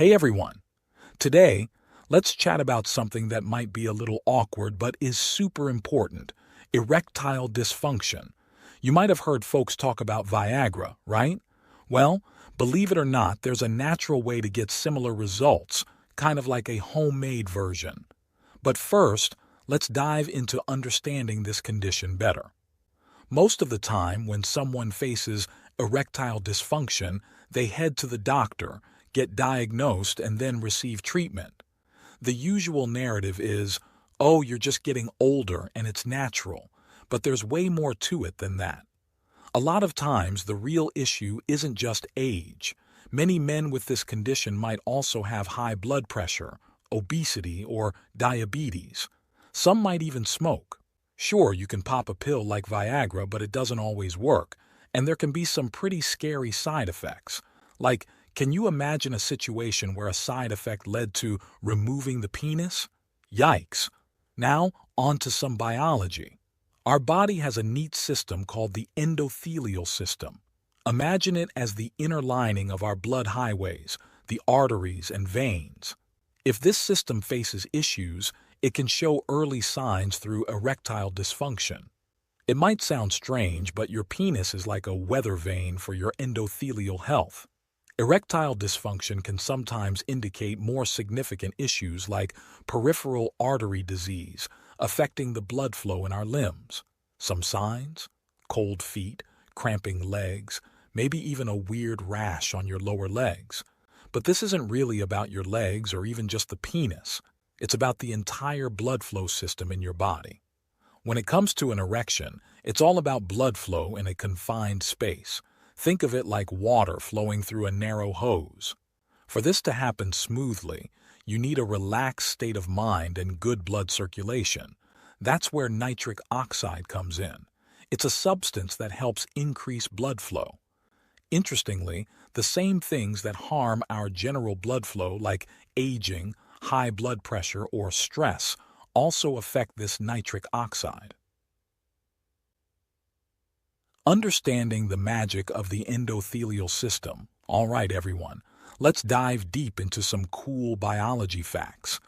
Hey everyone! Today, let's chat about something that might be a little awkward but is super important: erectile dysfunction. You might have heard folks talk about Viagra, right? Well, believe it or not, there's a natural way to get similar results, kind of like a homemade version. But first, let's dive into understanding this condition better. Most of the time, when someone faces erectile dysfunction, they head to the doctor, get diagnosed, and then receive treatment. The usual narrative is, oh, you're just getting older and it's natural, but there's way more to it than that. A lot of times, the real issue isn't just age. Many men with this condition might also have high blood pressure, obesity, or diabetes. Some might even smoke. Sure, you can pop a pill like Viagra, but it doesn't always work, and there can be some pretty scary side effects. Like, can you imagine a situation where a side effect led to removing the penis? Yikes! Now, on to some biology. Our body has a neat system called the endothelial system. Imagine it as the inner lining of our blood highways, the arteries and veins. If this system faces issues, it can show early signs through erectile dysfunction. It might sound strange, but your penis is like a weather vane for your endothelial health. Erectile dysfunction can sometimes indicate more significant issues like peripheral artery disease, affecting the blood flow in our limbs. Some signs: cold feet, cramping legs, maybe even a weird rash on your lower legs. But this isn't really about your legs or even just the penis. It's about the entire blood flow system in your body. When it comes to an erection, it's all about blood flow in a confined space. Think of it like water flowing through a narrow hose. For this to happen smoothly, you need a relaxed state of mind and good blood circulation. That's where nitric oxide comes in. It's a substance that helps increase blood flow. Interestingly, the same things that harm our general blood flow, like aging, high blood pressure, or stress, also affect this nitric oxide. Understanding the magic of the endothelial system. All right, everyone, let's dive deep into some cool biology facts.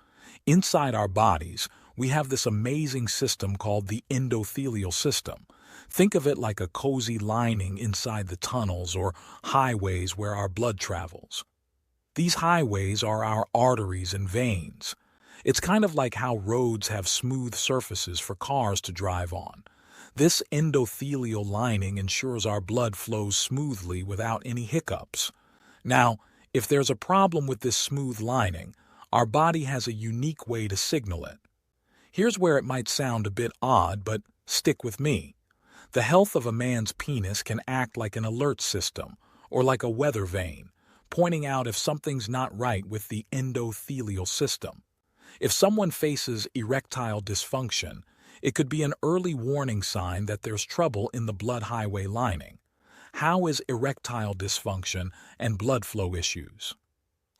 Inside our bodies, we have this amazing system called the endothelial system. Think of it like a cozy lining inside the tunnels or highways where our blood travels. These highways are our arteries and veins. It's kind of like how roads have smooth surfaces for cars to drive on. This endothelial lining ensures our blood flows smoothly without any hiccups. Now, if there's a problem with this smooth lining, our body has a unique way to signal it. Here's where it might sound a bit odd, but stick with me. The health of a man's penis can act like an alert system, or like a weather vane, pointing out if something's not right with the endothelial system. If someone faces erectile dysfunction, it could be an early warning sign that there's trouble in the blood highway lining. How is erectile dysfunction and blood flow issues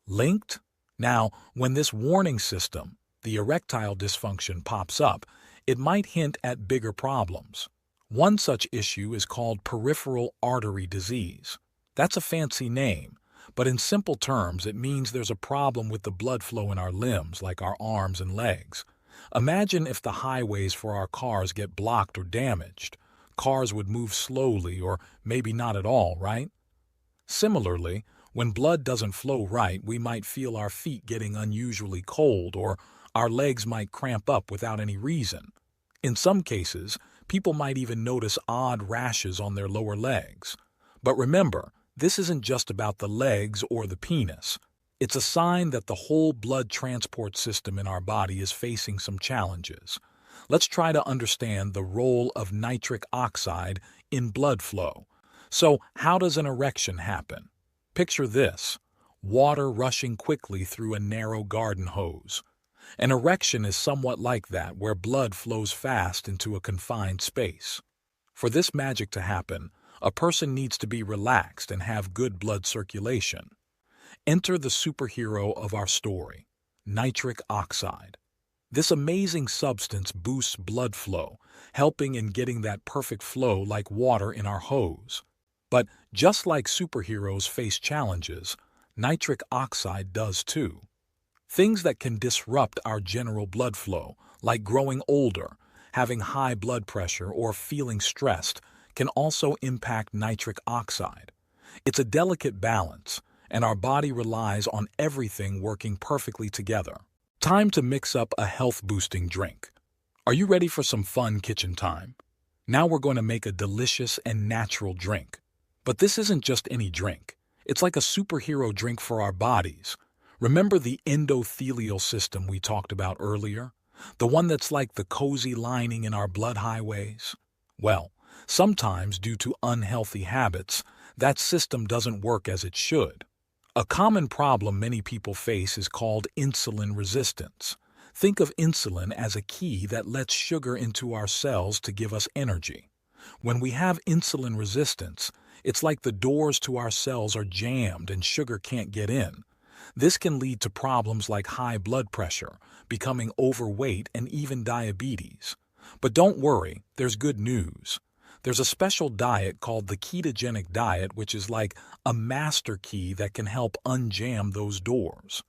linked? Now, when this warning system, the erectile dysfunction, pops up, it might hint at bigger problems. One such issue is called peripheral artery disease. That's a fancy name, but in simple terms, it means there's a problem with the blood flow in our limbs, like our arms and legs. Imagine if the highways for our cars get blocked or damaged. Cars would move slowly or maybe not at all, right? Similarly, when blood doesn't flow right, we might feel our feet getting unusually cold, or our legs might cramp up without any reason. In some cases, people might even notice odd rashes on their lower legs. But remember, this isn't just about the legs or the penis. It's a sign that the whole blood transport system in our body is facing some challenges. Let's try to understand the role of nitric oxide in blood flow. So, how does an erection happen? Picture this: water rushing quickly through a narrow garden hose. An erection is somewhat like that, where blood flows fast into a confined space. For this magic to happen, a person needs to be relaxed and have good blood circulation. Enter the superhero of our story: nitric oxide. This amazing substance boosts blood flow, helping in getting that perfect flow like water in our hose. But just like superheroes face challenges, nitric oxide does too. Things that can disrupt our general blood flow, like growing older, having high blood pressure, or feeling stressed, can also impact nitric oxide. It's a delicate balance, and our body relies on everything working perfectly together. Time to mix up a health-boosting drink. Are you ready for some fun kitchen time? Now we're going to make a delicious and natural drink. But this isn't just any drink. It's like a superhero drink for our bodies. Remember the endothelial system we talked about earlier? The one that's like the cozy lining in our blood highways? Well, sometimes due to unhealthy habits, that system doesn't work as it should. A common problem many people face is called insulin resistance. Think of insulin as a key that lets sugar into our cells to give us energy. When we have insulin resistance, it's like the doors to our cells are jammed and sugar can't get in. This can lead to problems like high blood pressure, becoming overweight, and even diabetes. But don't worry, there's good news. There's a special diet called the ketogenic diet, which is like a master key that can help unjam those doors.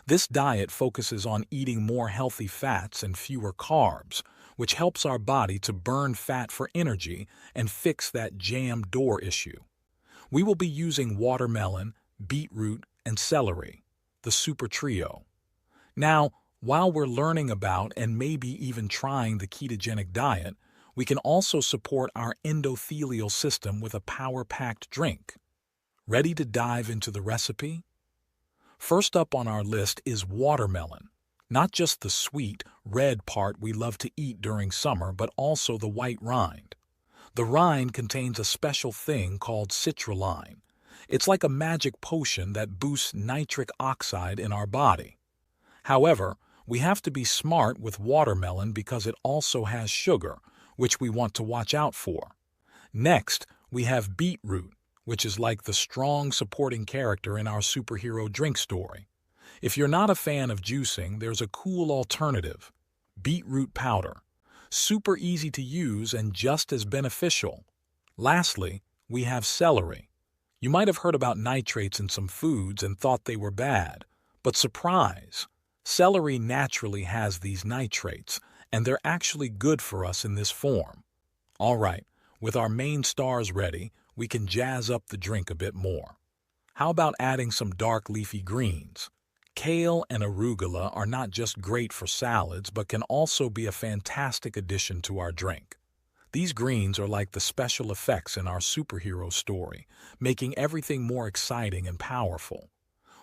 This diet focuses on eating more healthy fats and fewer carbs, which helps our body to burn fat for energy and fix that jammed door issue. We will be using watermelon, beetroot, and celery, the super trio. Now, while we're learning about and maybe even trying the ketogenic diet, we can also support our endothelial system with a power-packed drink. Ready to dive into the recipe? First up on our list is watermelon. Not just the sweet, red part we love to eat during summer, but also the white rind. The rind contains a special thing called citrulline. It's like a magic potion that boosts nitric oxide in our body. However, we have to be smart with watermelon because it also has sugar, which we want to watch out for. Next, we have beetroot, which is like the strong supporting character in our superhero drink story. If you're not a fan of juicing, there's a cool alternative: beetroot powder. Super easy to use and just as beneficial. Lastly, we have celery. You might have heard about nitrates in some foods and thought they were bad, but surprise! Celery naturally has these nitrates, and they're actually good for us in this form. All right, with our main stars ready, we can jazz up the drink a bit more. How about adding some dark leafy greens? Kale and arugula are not just great for salads, but can also be a fantastic addition to our drink. These greens are like the special effects in our superhero story, making everything more exciting and powerful.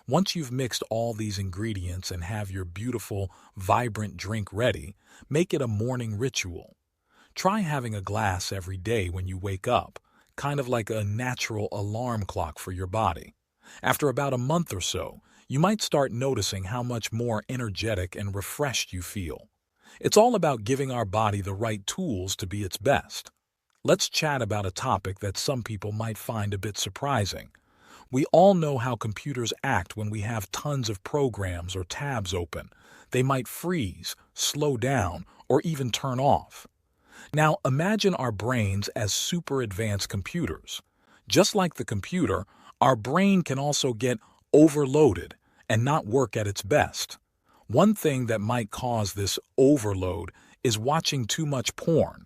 Once you've mixed all these ingredients and have your beautiful, vibrant drink ready, make it a morning ritual. Try having a glass every day when you wake up, kind of like a natural alarm clock for your body. After about a month or so, you might start noticing how much more energetic and refreshed you feel. It's all about giving our body the right tools to be its best. Let's chat about a topic that some people might find a bit surprising. We all know how computers act when we have tons of programs or tabs open. They might freeze, slow down, or even turn off. Now imagine our brains as super advanced computers. Just like the computer, our brain can also get overloaded and not work at its best. One thing that might cause this overload is watching too much porn.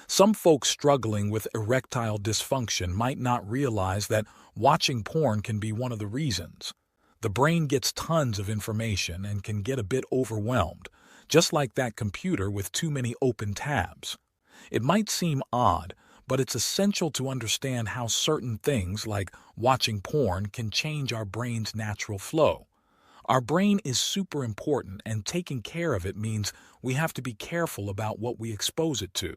Some folks struggling with erectile dysfunction might not realize that watching porn can be one of the reasons. The brain gets tons of information and can get a bit overwhelmed, just like that computer with too many open tabs. It might seem odd, but it's essential to understand how certain things, like watching porn, can change our brain's natural flow. Our brain is super important, and taking care of it means we have to be careful about what we expose it to.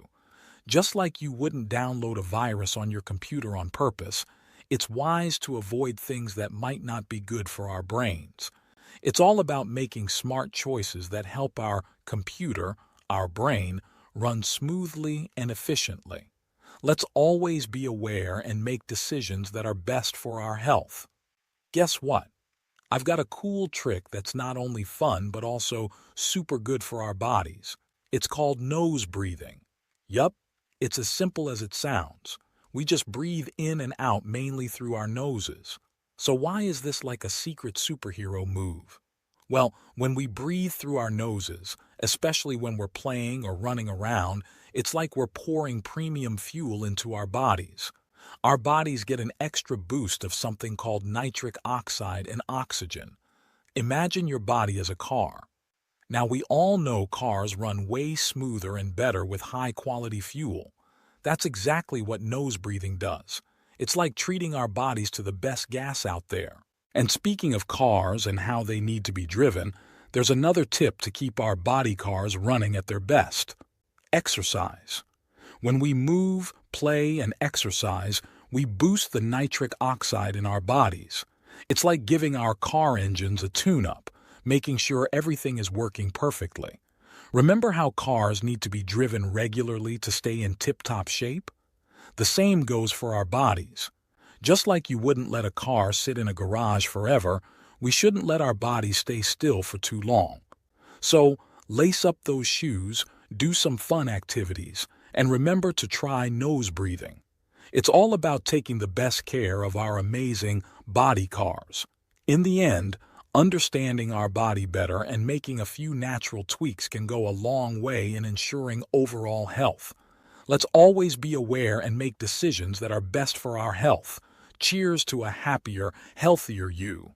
Just like you wouldn't download a virus on your computer on purpose, it's wise to avoid things that might not be good for our brains. It's all about making smart choices that help our computer, our brain, run smoothly and efficiently. Let's always be aware and make decisions that are best for our health. Guess what? I've got a cool trick that's not only fun but also super good for our bodies. It's called nose breathing. Yup, it's as simple as it sounds. We just breathe in and out mainly through our noses. So why is this like a secret superhero move? Well, when we breathe through our noses, especially when we're playing or running around, it's like we're pouring premium fuel into our bodies. Our bodies get an extra boost of something called nitric oxide and oxygen. Imagine your body as a car. Now, we all know cars run way smoother and better with high-quality fuel. That's exactly what nose breathing does. It's like treating our bodies to the best gas out there. And speaking of cars and how they need to be driven, there's another tip to keep our body cars running at their best. Exercise. When we move, play, and exercise, we boost the nitric oxide in our bodies. It's like giving our car engines a tune-up, making sure everything is working perfectly. Remember how cars need to be driven regularly to stay in tip-top shape? The same goes for our bodies. Just like you wouldn't let a car sit in a garage forever, we shouldn't let our bodies stay still for too long. So, lace up those shoes, do some fun activities, and remember to try nose breathing. It's all about taking the best care of our amazing body cars. In the end, understanding our body better and making a few natural tweaks can go a long way in ensuring overall health. Let's always be aware and make decisions that are best for our health. Cheers to a happier, healthier you.